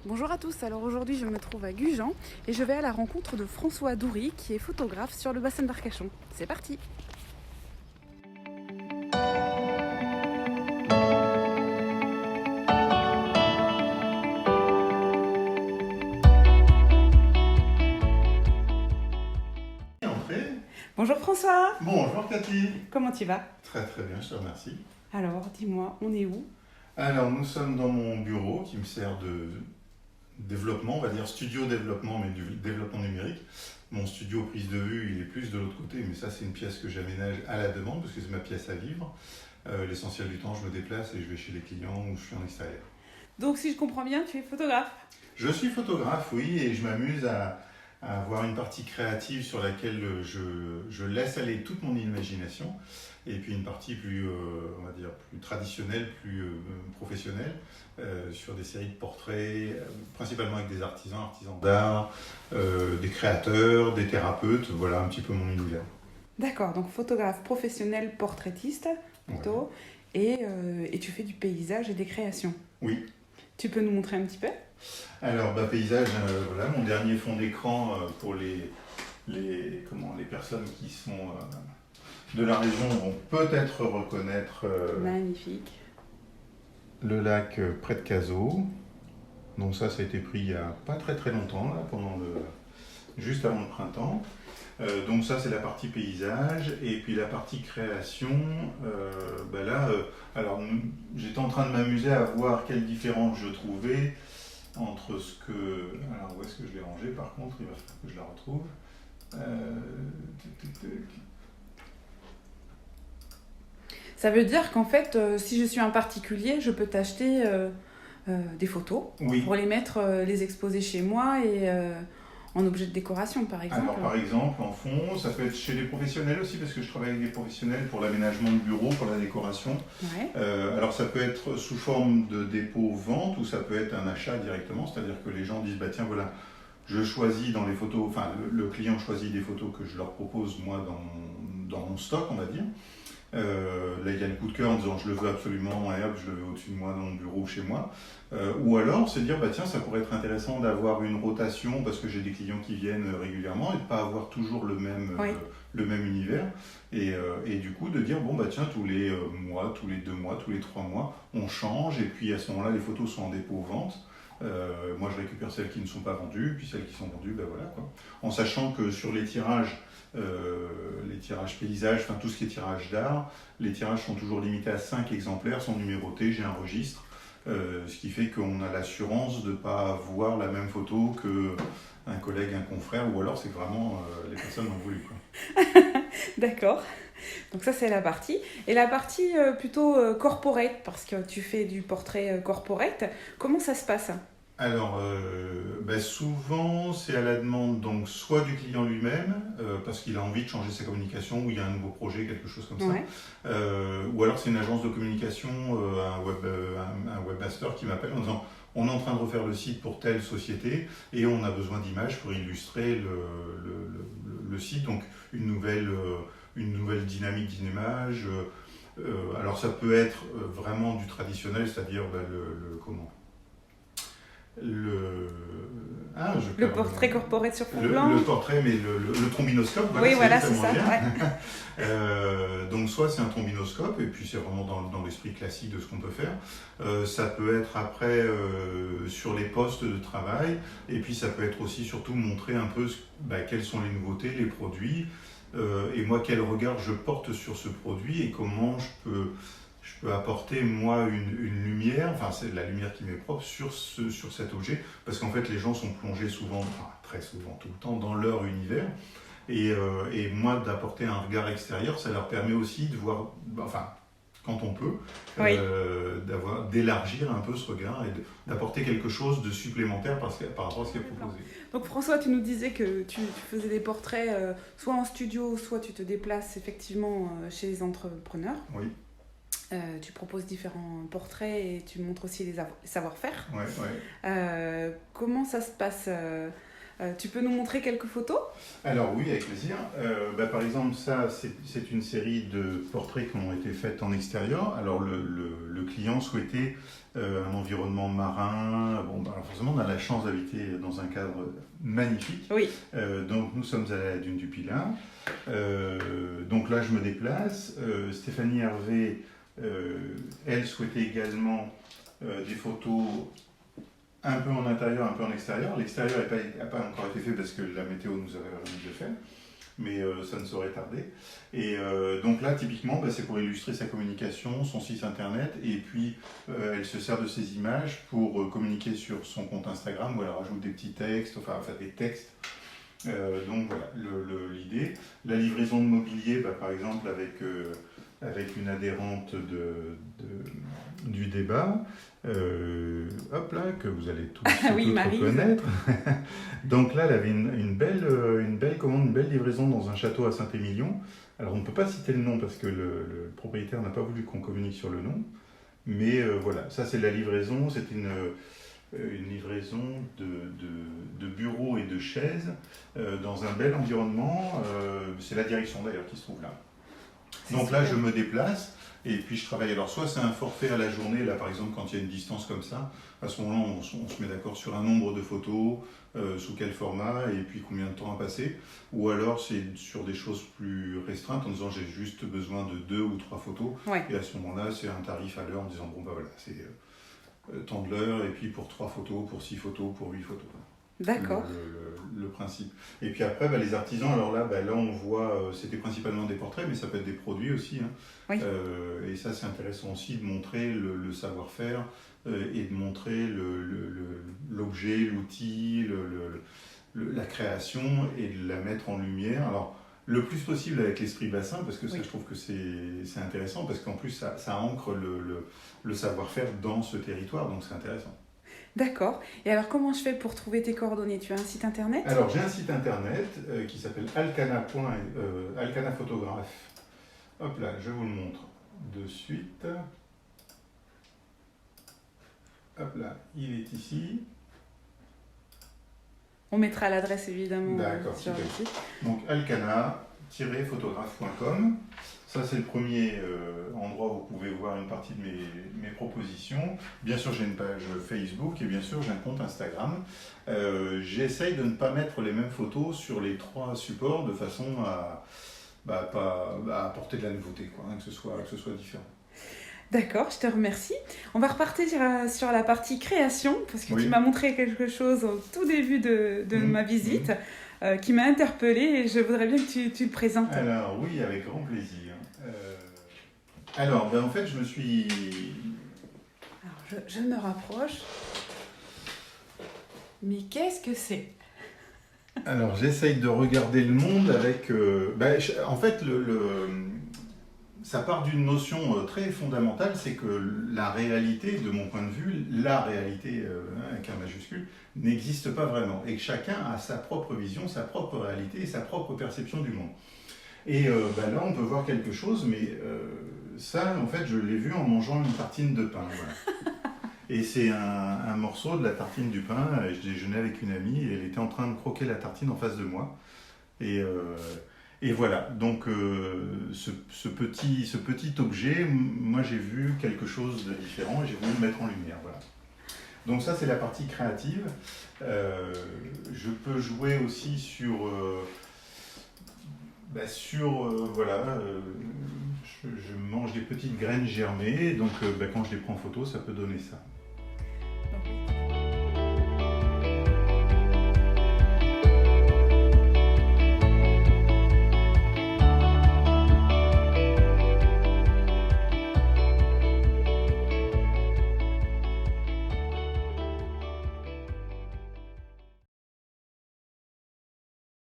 Bonjour à tous, alors aujourd'hui je me trouve à Gujan et je vais à la rencontre de François Doury qui est photographe sur le bassin d'Arcachon. C'est parti! Entrez. Bonjour François, Bonjour Cathy. comment tu vas? Très très bien, je te remercie. Alors dis-moi, on est où? Alors nous sommes dans mon bureau qui me sert de développement, on va dire studio développement, mais du développement numérique. Mon studio prise de vue, il est plus de l'autre côté, mais ça c'est une pièce que j'aménage à la demande parce que c'est ma pièce à vivre. L'essentiel du temps, je me déplace et je vais chez les clients ou je suis en extérieur. Donc si je comprends bien, tu es photographe? Je suis photographe, oui, et je m'amuse à avoir une partie créative sur laquelle je laisse aller toute mon imagination, et puis une partie plus, on va dire, plus traditionnelle, plus professionnelle, sur des séries de portraits, principalement avec des artisans d'art, des créateurs, des thérapeutes, voilà un petit peu mon univers. D'accord, donc photographe professionnel, portraitiste plutôt, et tu fais du paysage et des créations. Oui. Tu peux nous montrer un petit peu? Alors, paysage, voilà, mon dernier fond d'écran pour les personnes qui sont de la région vont peut-être reconnaître Magnifique. le lac près de Cazaux. Donc ça a été pris il n'y a pas très très longtemps, là, juste avant le printemps. Donc ça c'est la partie paysage, et puis la partie création, alors j'étais en train de m'amuser à voir quelle différence je trouvais entre ce que... Alors où est-ce que je l'ai rangé par contre, il va falloir que je la retrouve. Ça veut dire qu'en fait, si je suis un particulier, je peux t'acheter des photos Oui. pour les mettre, les exposer chez moi et en objet de décoration par exemple. Alors par exemple en fond, ça peut être chez les professionnels aussi parce que je travaille avec des professionnels pour l'aménagement de bureaux, pour la décoration. Ouais. Alors ça peut être sous forme de dépôt-vente ou ça peut être un achat directement, c'est-à-dire que les gens disent bah tiens voilà, je choisis dans les photos, enfin le client choisit des photos que je leur propose moi dans mon stock on va dire. Là il y a le coup de cœur en disant je le veux absolument et hop je le veux au-dessus de moi dans mon bureau ou chez moi. Ou alors se dire bah tiens ça pourrait être intéressant d'avoir une rotation parce que j'ai des clients qui viennent régulièrement et de ne pas avoir toujours le même univers et du coup de dire bon bah tiens tous les mois, tous les 2 mois, tous les 3 mois on change et puis à ce moment là les photos sont en dépôt vente. Moi je récupère celles qui ne sont pas vendues puis celles qui sont vendues ben voilà quoi. En sachant que sur les tirages paysages, enfin tout ce qui est tirage d'art, les tirages sont toujours limités à 5 exemplaires, sont numérotés, j'ai un registre, ce qui fait qu'on a l'assurance de ne pas voir la même photo qu'un collègue, un confrère, ou alors c'est que vraiment les personnes l'ont voulu. Quoi. D'accord. Donc ça c'est la partie. Et la partie plutôt corporate, parce que tu fais du portrait corporate, comment ça se passe? Alors, souvent, c'est à la demande donc soit du client lui-même, parce qu'il a envie de changer sa communication, ou il y a un nouveau projet, quelque chose comme Ouais. ça. Ou alors c'est une agence de communication, un webmaster qui m'appelle en disant on est en train de refaire le site pour telle société et on a besoin d'images pour illustrer le site, donc une nouvelle dynamique d'image. Alors ça peut être vraiment du traditionnel, c'est-à-dire le portrait corporate sur fond blanc. Le portrait, mais le trombinoscope. Voilà, oui, voilà, c'est ça. Ouais. Donc, soit c'est un trombinoscope, et puis c'est vraiment dans l'esprit classique de ce qu'on peut faire. Ça peut être après sur les postes de travail, et puis ça peut être aussi surtout montrer un peu quelles sont les nouveautés, les produits, et moi quel regard je porte sur ce produit, et comment je peux apporter moi une lumière, enfin c'est la lumière qui m'est propre sur cet objet, parce qu'en fait les gens sont plongés souvent, enfin très souvent, tout le temps dans leur univers, et moi d'apporter un regard extérieur, ça leur permet aussi de voir, enfin quand on peut, oui. D'élargir un peu ce regard et d'apporter quelque chose de supplémentaire par rapport à ce qui est proposé. Donc François, tu nous disais que tu faisais des portraits soit en studio, soit tu te déplaces effectivement chez les entrepreneurs. Oui. Tu proposes différents portraits et tu montres aussi les savoir-faire. Ouais. Comment ça se passe tu peux nous montrer quelques photos? Alors oui, avec plaisir. Par exemple, ça, c'est une série de portraits qui ont été faits en extérieur. Alors le client souhaitait un environnement marin. Bon, bah, alors forcément, on a la chance d'habiter dans un cadre magnifique. Oui. Donc nous sommes à la dune du Pilat. Donc là, je me déplace. Stéphanie Hervé, elle souhaitait également des photos un peu en intérieur, un peu en extérieur. L'extérieur n'a pas encore été fait parce que la météo nous avait remis de le faire, mais ça ne saurait tarder. Et donc là, typiquement, bah, c'est pour illustrer sa communication, son site internet, et puis elle se sert de ces images pour communiquer sur son compte Instagram, où elle rajoute des petits textes, enfin des textes. Donc voilà, l'idée. La livraison de mobilier, bah, par exemple, avec une adhérente du débat, hop là, que vous allez tous Oui, reconnaître. Donc là, elle avait une belle commande, une belle livraison dans un château à Saint-Émilion. Alors on ne peut pas citer le nom parce que le propriétaire n'a pas voulu qu'on communique sur le nom. Mais voilà, ça c'est la livraison. C'est une livraison de bureaux et de chaises dans un bel environnement. C'est la direction d'ailleurs qui se trouve là. Donc là, je me déplace et puis je travaille. Alors, soit c'est un forfait à la journée, là par exemple, quand il y a une distance comme ça, à ce moment-là, on se met d'accord sur un nombre de photos, sous quel format et puis combien de temps à passer. Ou alors, c'est sur des choses plus restreintes en disant j'ai juste besoin de 2 ou 3 photos. Ouais. Et à ce moment-là, c'est un tarif à l'heure en disant bon, bah voilà, c'est tant de l'heure et puis pour 3 photos, pour 6 photos, pour 8 photos. D'accord. Le principe. Et puis après, bah, les artisans, alors là, là on voit, c'était principalement des portraits, mais ça peut être des produits aussi. Hein. Oui. Et ça, c'est intéressant aussi de montrer le savoir-faire et de montrer l'objet, l'outil, la création et de la mettre en lumière. Alors, le plus possible avec l'esprit bassin, parce que ça, je trouve que c'est intéressant, parce qu'en plus, ça ancre le savoir-faire dans ce territoire, donc c'est intéressant. D'accord. Et alors, comment je fais pour trouver tes coordonnées? Tu as un site internet? Alors, j'ai un site internet qui s'appelle Alcana Photographe. Hop là, je vous le montre de suite. Hop là, il est ici. On mettra l'adresse évidemment sur super. le site. Donc, alcana-photographe.com. Ça, c'est le premier endroit où vous pouvez voir une partie de mes propositions. Bien sûr, j'ai une page Facebook et bien sûr, j'ai un compte Instagram. J'essaye de ne pas mettre les mêmes photos sur les 3 supports de façon à apporter de la nouveauté, quoi, hein, que ce soit différent. D'accord, je te remercie. On va repartir sur la partie création, parce que tu m'as montré quelque chose au tout début de ma visite qui m'a interpellée et je voudrais bien que tu le présentes. Alors oui, avec grand plaisir. Alors, en fait, je me suis... Alors, je me rapproche. Mais qu'est-ce que c'est? Alors, j'essaye de regarder le monde avec... en fait, ça part d'une notion très fondamentale, c'est que la réalité, de mon point de vue, la réalité avec un majuscule, n'existe pas vraiment. Et que chacun a sa propre vision, sa propre réalité et sa propre perception du monde. Et là, on peut voir quelque chose, mais ça, en fait, je l'ai vu en mangeant une tartine de pain. Voilà. Et c'est un morceau de la tartine du pain. Je déjeunais avec une amie et elle était en train de croquer la tartine en face de moi. Et voilà, donc ce petit objet, moi j'ai vu quelque chose de différent et j'ai voulu le mettre en lumière. Voilà. Donc ça, c'est la partie créative. Je peux jouer aussi sur... je mange des petites graines germées, donc quand je les prends en photo, ça peut donner ça.